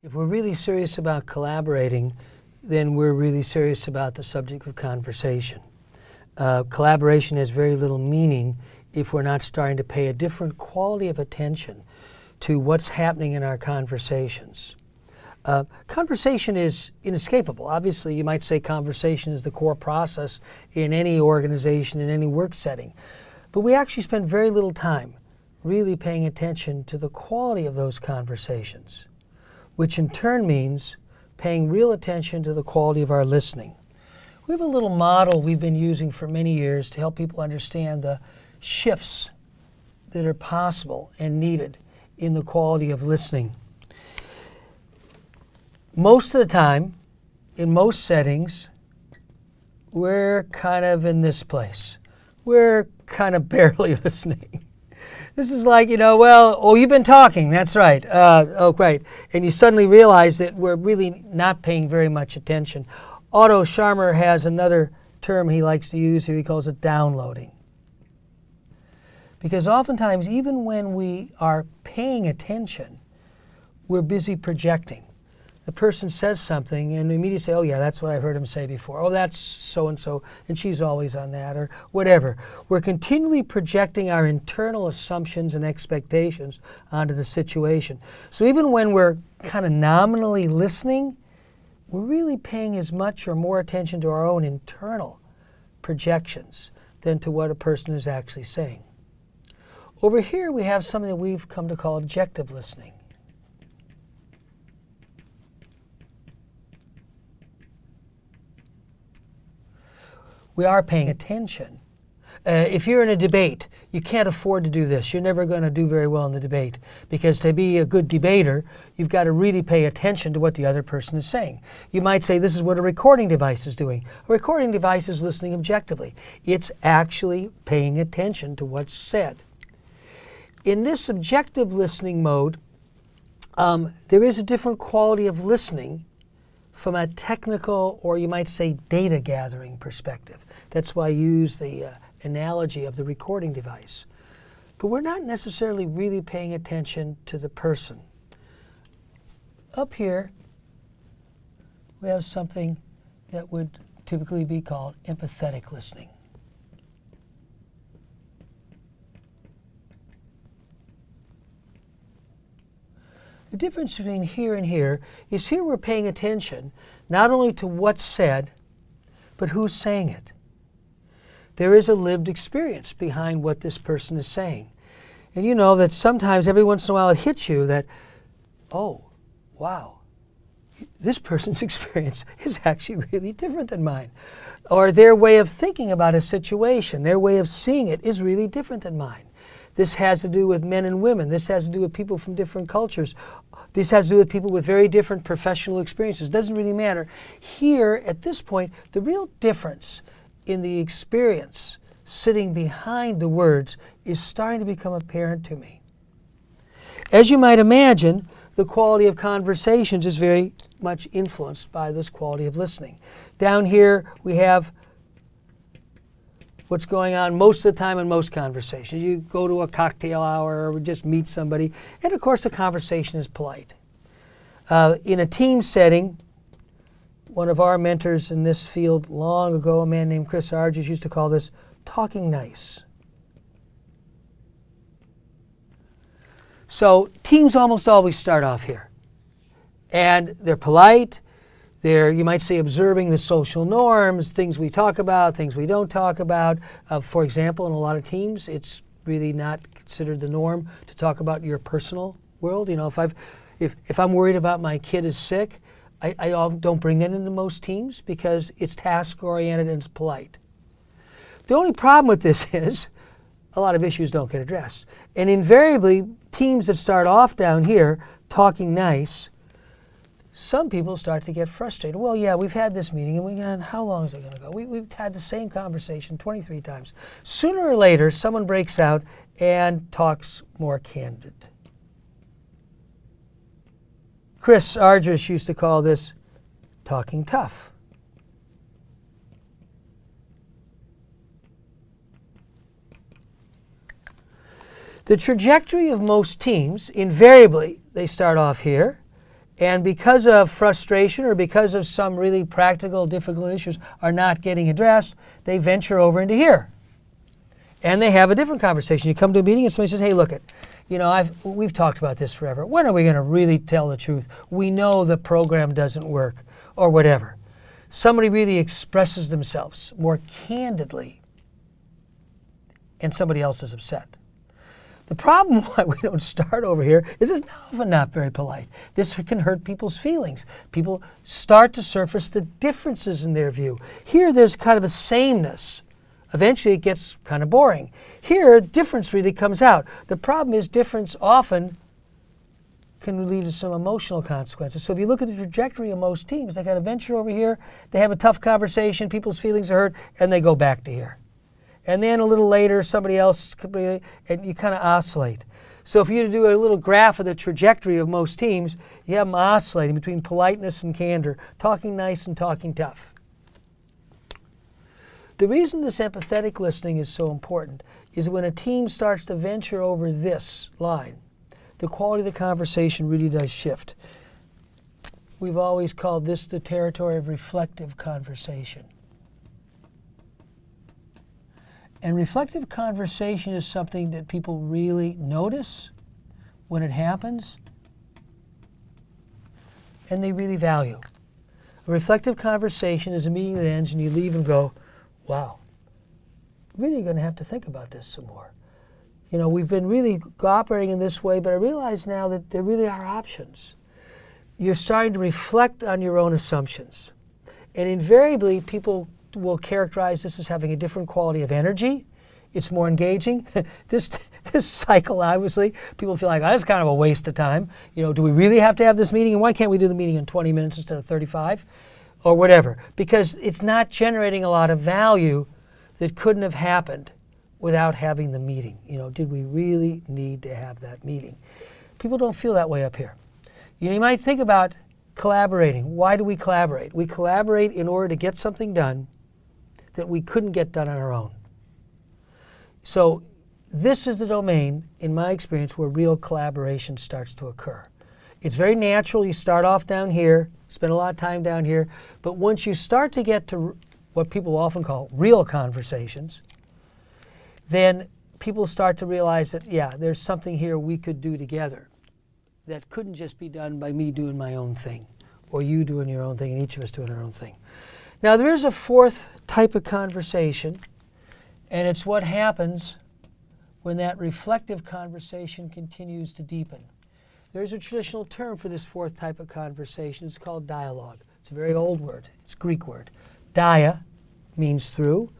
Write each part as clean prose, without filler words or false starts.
If we're really serious about collaborating, then we're really serious about the subject of conversation. Collaboration has very little meaning if we're not starting to pay a different quality of attention to what's happening in our conversations. Conversation is inescapable. Obviously, you might say conversation is the core process in any organization, in any work setting. But we actually spend very little time really paying attention to the quality of those conversations, which in turn means paying real attention to the quality of our listening. We have a little model we've been using for many years to help people understand the shifts that are possible and needed in the quality of listening. Most of the time, in most settings, we're kind of in this place. We're kind of barely listening. This is like, you've been talking, that's right. Great. And you suddenly realize that we're really not paying very much attention. Otto Scharmer has another term he likes to use here. He calls it downloading. Because oftentimes, even when we are paying attention, we're busy projecting. The person says something and we immediately say, oh yeah, that's what I've heard him say before. Oh, that's so-and-so, and she's always on that, or whatever. We're continually projecting our internal assumptions and expectations onto the situation. So even when we're kind of nominally listening, we're really paying as much or more attention to our own internal projections than to what a person is actually saying. Over here we have something that we've come to call objective listening. We are paying attention. If you're in a debate, you can't afford to do this. You're never going to do very well in the debate, because to be a good debater, you've got to really pay attention to what the other person is saying. You might say this is what a recording device is doing. A recording device is listening objectively. It's actually paying attention to what's said. In this objective listening mode, there is a different quality of listening from a technical, or you might say data gathering perspective. That's why I use the analogy of the recording device. But we're not necessarily really paying attention to the person. Up here, we have something that would typically be called empathetic listening. The difference between here and here is here we're paying attention not only to what's said, but who's saying it. There is a lived experience behind what this person is saying. And you know that sometimes, every once in a while, it hits you that, oh, wow, this person's experience is actually really different than mine. Or their way of thinking about a situation, their way of seeing it is really different than mine. This has to do with men and women. This has to do with people from different cultures. This has to do with people with very different professional experiences. It doesn't really matter. Here, at this point, the real difference in the experience sitting behind the words is starting to become apparent to me. As you might imagine, the quality of conversations is very much influenced by this quality of listening. Down here, we have what's going on most of the time in most conversations. You go to a cocktail hour or just meet somebody, and of course the conversation is polite. In a team setting, one of our mentors in this field long ago, a man named Chris Argyris, used to call this talking nice. So teams almost always start off here. And they're polite. They're, you might say, observing the social norms, things we talk about, things we don't talk about. For example, in a lot of teams, it's really not considered the norm to talk about your personal world. You know, if I'm worried about my kid is sick, I don't bring that into most teams because it's task-oriented and it's polite. The only problem with this is a lot of issues don't get addressed. And invariably, teams that start off down here talking nice, some people start to get frustrated. Well, yeah, we've had this meeting, and how long is it going to go? We've had the same conversation 23 times. Sooner or later, someone breaks out and talks more candid. Chris Argyris used to call this talking tough. The trajectory of most teams, invariably, they start off here, and because of frustration or because of some really practical, difficult issues are not getting addressed, they venture over into here. And they have a different conversation. You come to a meeting and somebody says, hey, look, we've talked about this forever. When are we going to really tell the truth? We know the program doesn't work, or whatever. Somebody really expresses themselves more candidly, and somebody else is upset. The problem why we don't start over here is it's often not very polite. This can hurt people's feelings. People start to surface the differences in their view. Here there's kind of a sameness. Eventually it gets kind of boring. Here, difference really comes out. The problem is difference often can lead to some emotional consequences. So if you look at the trajectory of most teams, they kind of venture over here, they have a tough conversation, people's feelings are hurt, and they go back to here. And then a little later, somebody else, and you kind of oscillate. So if you do a little graph of the trajectory of most teams, you have them oscillating between politeness and candor, talking nice and talking tough. The reason this empathetic listening is so important is when a team starts to venture over this line, the quality of the conversation really does shift. We've always called this the territory of reflective conversation. And reflective conversation is something that people really notice when it happens, and they really value. A reflective conversation is a meeting that ends and you leave and go, wow, really going to have to think about this some more. We've been really operating in this way, but I realize now that there really are options. You're starting to reflect on your own assumptions. And invariably, people will characterize this as having a different quality of energy. It's more engaging. This cycle, obviously, people feel like, that's kind of a waste of time. Do we really have to have this meeting? And why can't we do the meeting in 20 minutes instead of 35? Or whatever. Because it's not generating a lot of value that couldn't have happened without having the meeting. Did we really need to have that meeting? People don't feel that way up here. You might think about collaborating. Why do we collaborate? We collaborate in order to get something done that we couldn't get done on our own. So this is the domain, in my experience, where real collaboration starts to occur. It's very natural. You start off down here, spend a lot of time down here, but once you start to get to what people often call real conversations, then people start to realize that, there's something here we could do together that couldn't just be done by me doing my own thing, or you doing your own thing, and each of us doing our own thing. Now, there is a fourth type of conversation, and it's what happens when that reflective conversation continues to deepen. There's a traditional term for this fourth type of conversation. It's called dialogue. It's a very old word. It's a Greek word. Dia means through.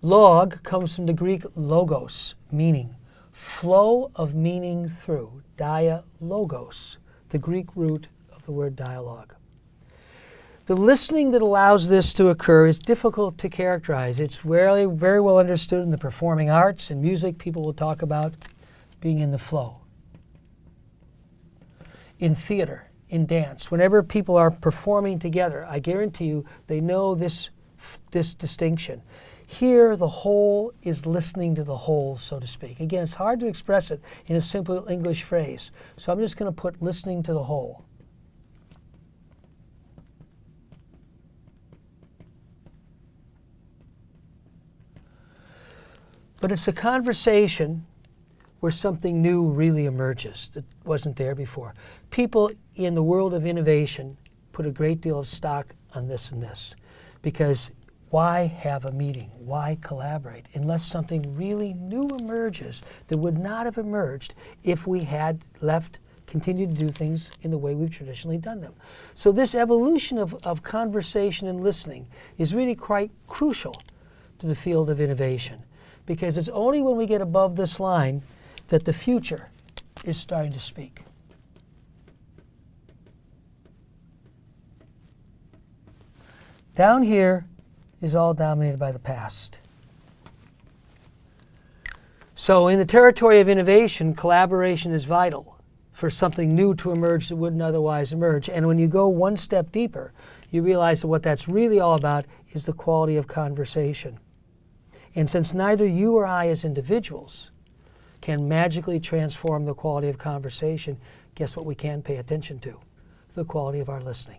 Log comes from the Greek logos, meaning. Flow of meaning through. Dialogos, the Greek root of the word dialogue. The listening that allows this to occur is difficult to characterize. It's very, very well understood in the performing arts and music. People will talk about being in the flow. In theater, in dance, whenever people are performing together, I guarantee you they know this distinction. Here, the whole is listening to the whole, so to speak. Again, it's hard to express it in a simple English phrase, so I'm just going to put listening to the whole. But it's a conversation where something new really emerges that wasn't there before. People in the world of innovation put a great deal of stock on this and this, because why have a meeting? Why collaborate? Unless something really new emerges that would not have emerged if we had continued to do things in the way we've traditionally done them. So this evolution of conversation and listening is really quite crucial to the field of innovation, because it's only when we get above this line that the future is starting to speak. Down here is all dominated by the past. So in the territory of innovation, collaboration is vital for something new to emerge that wouldn't otherwise emerge. And when you go one step deeper, you realize that what that's really all about is the quality of conversation. And since neither you or I as individuals can magically transform the quality of conversation, guess what we can pay attention to? the quality of our listening.